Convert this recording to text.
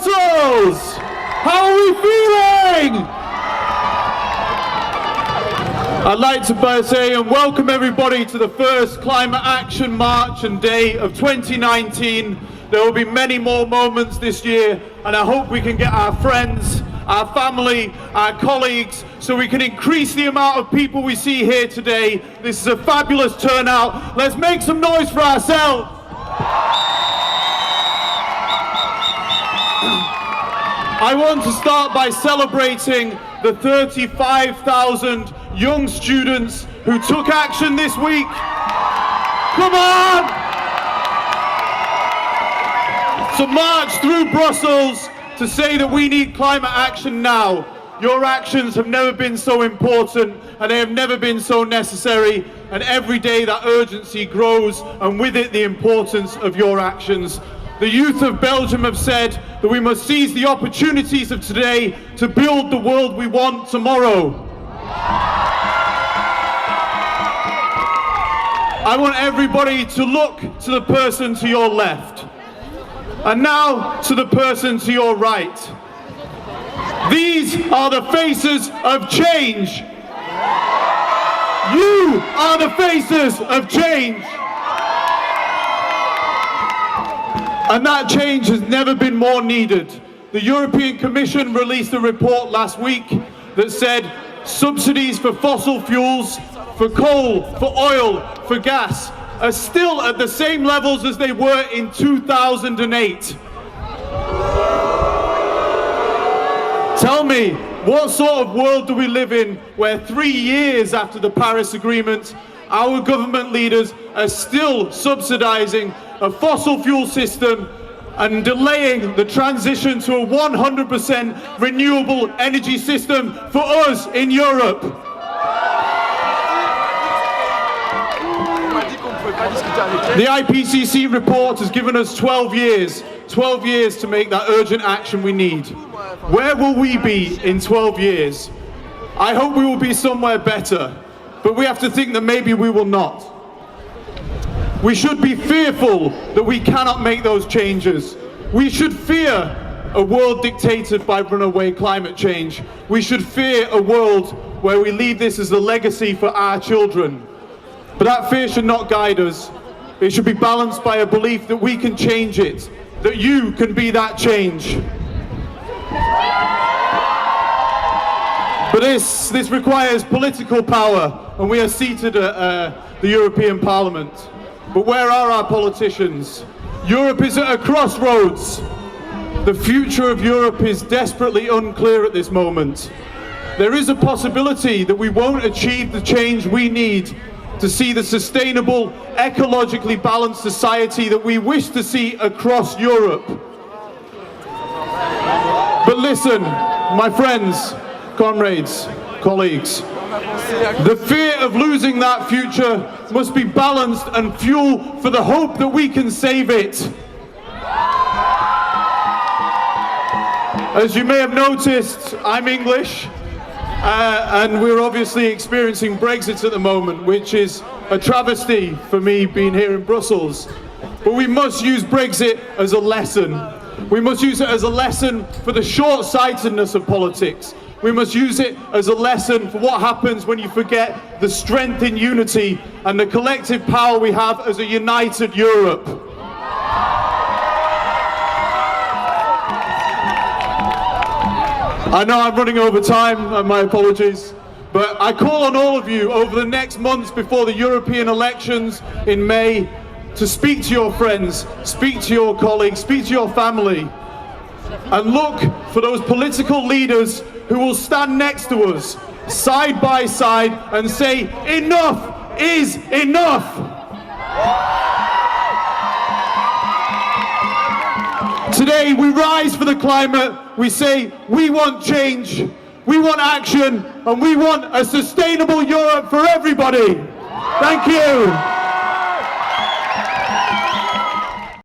Brussels! How are we feeling? I'd like to say and welcome everybody to the first Climate Action March and Day of 2019. There will be many more moments this year, and I hope we can get our friends, our family, our colleagues, so we can increase the amount of people we see here today. This is a fabulous turnout. Let's make some noise for ourselves. I want to start by celebrating the 35,000 young students who took action this week. Come on! To march through Brussels to say that we need climate action now. Your actions have never been so important, and they have never been so necessary, and every day that urgency grows, and with it the importance of your actions. The youth of Belgium have said that we must seize the opportunities of today to build the world we want tomorrow. I want everybody to look to the person to your left, and now to the person to your right. These are the faces of change. You are the faces of change. And that change has never been more needed. The European Commission released a report last week that said subsidies for fossil fuels, for coal, for oil, for gas are still at the same levels as they were in 2008. Tell me, what sort of world do we live in where 3 years after the Paris Agreement, our government leaders are still subsidizing a fossil fuel system and delaying the transition to a 100% renewable energy system for us in Europe? The IPCC report has given us 12 years to make that urgent action we need. Where will we be in 12 years? I hope we will be somewhere better, but we have to think that maybe we will not. We should be fearful that we cannot make those changes. We should fear a world dictated by runaway climate change. We should fear a world where we leave this as a legacy for our children. But that fear should not guide us. It should be balanced by a belief that we can change it, that you can be that change. But this requires political power, and we are seated at the European Parliament. But where are our politicians? Europe is at a crossroads. The future of Europe is desperately unclear at this moment. There is a possibility that we won't achieve the change we need to see the sustainable, ecologically balanced society that we wish to see across Europe. But listen, my friends, comrades, colleagues, the fear of losing that future must be balanced and fuel for the hope that we can save it. As you may have noticed, I'm English, and we're obviously experiencing Brexit at the moment, which is a travesty for me being here in Brussels. But we must use Brexit as a lesson. We must use it as a lesson for the short-sightedness of politics. We must use it as a lesson for what happens when you forget the strength in unity and the collective power we have as a united Europe. I know I'm running over time, and my apologies, but I call on all of you over the next months before the European elections in May to speak to your friends, speak to your colleagues, speak to your family, and look for those political leaders who will stand next to us, side by side, and say, enough is enough. Today we rise for the climate, we say we want change, we want action, and we want a sustainable Europe for everybody. Thank you.